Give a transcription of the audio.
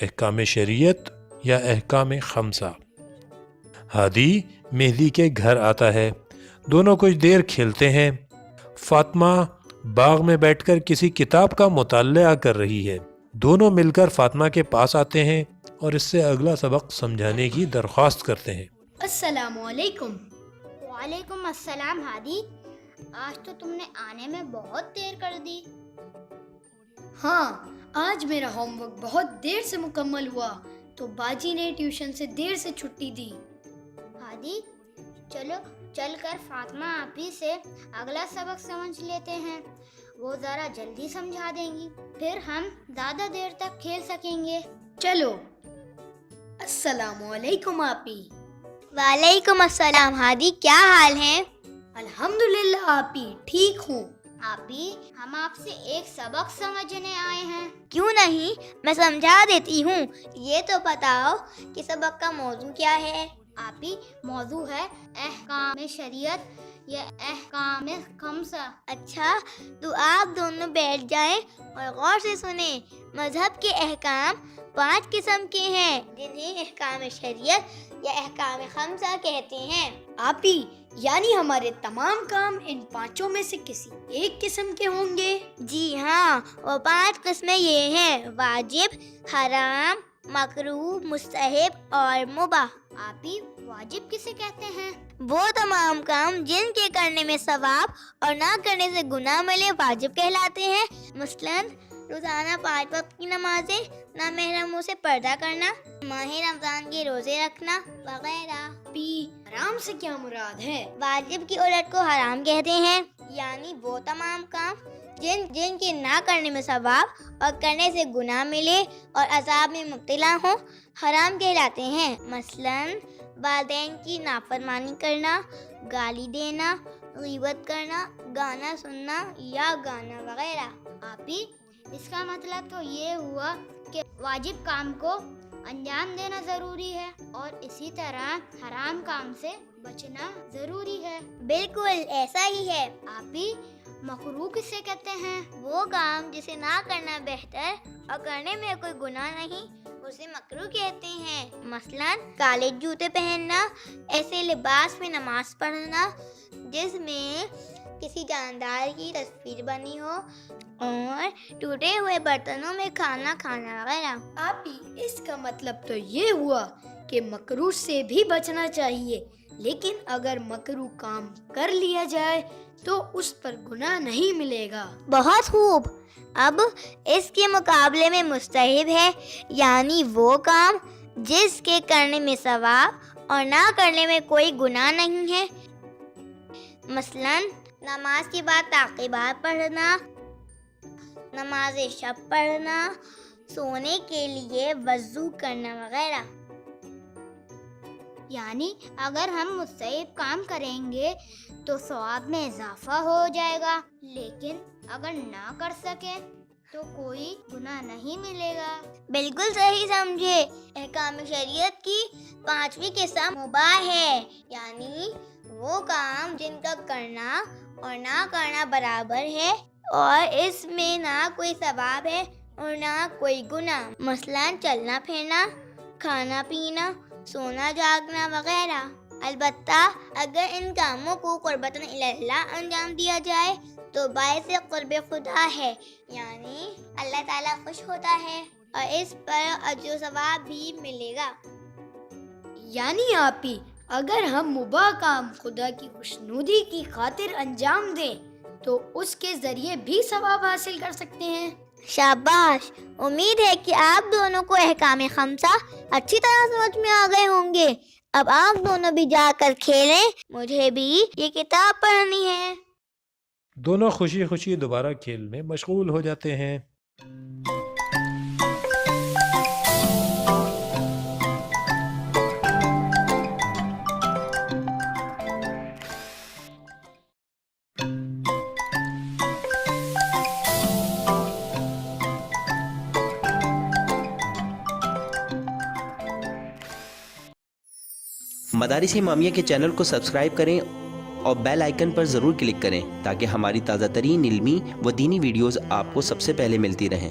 احکام شریعت یا احکام خمسہ۔ ہادی مہدی کے گھر آتا ہے، دونوں کچھ دیر کھیلتے ہیں۔ فاطمہ باغ میں بیٹھ کر کسی کتاب کا مطالعہ کر رہی ہے۔ دونوں مل کر فاطمہ کے پاس آتے ہیں اور اس سے اگلا سبق سمجھانے کی درخواست کرتے ہیں۔ السلام علیکم۔ وعلیکم السلام ہادی، آج تو تم نے آنے میں بہت دیر کر دی۔ ہاں، آج میرا ہوم ورک بہت دیر سے مکمل ہوا تو باجی نے ٹیوشن سے دیر سے چھٹی دی۔ ہادی چلو چل کر فاطمہ آپی سے اگلا سبق سمجھ لیتے ہیں، وہ ذرا جلدی سمجھا دیں گی، پھر ہم زیادہ دیر تک کھیل سکیں گے۔ چلو۔ السلام علیکم آپی۔ وعلیکم السلام ہادی، کیا حال ہے؟ الحمدللہ آپی، ٹھیک ہوں۔ آپی ہم آپ سے ایک سبق سمجھنے آئے ہیں۔ کیوں نہیں، میں سمجھا دیتی ہوں۔ یہ تو بتاؤ کہ سبق کا موضوع کیا ہے؟ آپی موضوع ہے احکام شریعت یا احکام خمسہ۔ اچھا، تو آپ دونوں بیٹھ جائیں اور غور سے سنیں۔ مذہب کے احکام 5 قسم کے ہیں، جنہیں احکام شریعت یا احکام خمسہ کہتے ہیں۔ آپی یعنی ہمارے تمام کام ان 5 میں سے کسی ایک قسم کے ہوں گے؟ جی ہاں، وہ 5 قسمیں یہ ہیں: واجب، حرام، مکروہ، مستحب اور مباح۔ آپی واجب کسے کہتے ہیں؟ وہ تمام کام جن کے کرنے میں ثواب اور نہ کرنے سے گناہ ملے واجب کہلاتے ہیں۔ مثلاً روزانہ 5 وقت کی نمازیں، نامحرموں سے پردہ کرنا، ماہ رمضان کے روزے رکھنا وغیرہ۔ آپی حرام سے کیا مراد ہے؟ واجب کی الٹ کو حرام کہتے ہیں، یعنی وہ تمام کام جن کے نہ کرنے میں ثواب اور کرنے سے گناہ ملے اور عذاب میں مبتلا ہوں حرام کہلاتے ہیں۔ مثلاً والدین کی نافرمانی کرنا، گالی دینا، غیبت کرنا، گانا سننا یا گانا وغیرہ۔ آپی اس کا مطلب تو یہ ہوا کہ واجب کام کو انجام دینا ضروری ہے اور اسی طرح حرام کام سے بچنا ضروری ہے۔ بالکل ایسا ہی ہے۔ آپی مکروہ کسے کہتے ہیں؟ وہ کام جسے نہ کرنا بہتر اور کرنے میں کوئی گناہ نہیں، اسے مکروہ کہتے ہیں۔ مثلاً کالے جوتے پہننا، ایسے لباس میں نماز پڑھنا جس میں کسی جاندار کی تصویر بنی ہو، اور ٹوٹے ہوئے برتنوں میں کھانا کھانا وغیرہ۔ آپی اس کا مطلب تو یہ ہوا کہ مکروہ سے بھی بچنا چاہیے، لیکن اگر مکروہ کام کر لیا جائے تو اس پر گناہ نہیں ملے گا۔ بہت خوب۔ اب اس کے مقابلے میں مستحب ہے، یعنی وہ کام جس کے کرنے میں ثواب اور نہ کرنے میں کوئی گناہ نہیں ہے۔ مثلاً نماز کے بعد تعقیبات پڑھنا، نماز شب پڑھنا، سونے کے لیے وضو کرنا وغیرہ۔ یعنی اگر ہم مستحب کام کریں گے تو ثواب میں اضافہ ہو جائے گا، لیکن اگر نہ کر سکیں تو کوئی گناہ نہیں ملے گا۔ بالکل صحیح سمجھے۔ احکام شریعت کی 5ویں قسم مباح ہے، یعنی وہ کام جن کا کرنا اور نہ کرنا برابر ہے اور اس میں نہ کوئی ثواب ہے اور نہ کوئی گناہ۔ مثلاً چلنا پھرنا، کھانا پینا، سونا جاگنا وغیرہ۔ البتہ اگر ان کاموں کو قربتاً اللہ انجام دیا جائے تو باعث قرب خدا ہے، یعنی اللہ تعالیٰ خوش ہوتا ہے اور اس پر اجر و ثواب بھی ملے گا۔ یعنی آپی اگر ہم مباح کام خدا کی خوشنودی کی خاطر انجام دیں تو اس کے ذریعے بھی ثواب حاصل کر سکتے ہیں۔ شاباش، امید ہے کہ آپ دونوں کو احکام خمسہ اچھی طرح سمجھ میں آ گئے ہوں گے۔ اب آپ دونوں بھی جا کر کھیلیں، مجھے بھی یہ کتاب پڑھنی ہے۔ دونوں خوشی خوشی دوبارہ کھیل میں مشغول ہو جاتے ہیں۔ مدارس امامیہ کے چینل کو سبسکرائب کریں اور بیل آئیکن پر ضرور کلک کریں تاکہ ہماری تازہ ترین علمی و دینی ویڈیوز آپ کو سب سے پہلے ملتی رہیں۔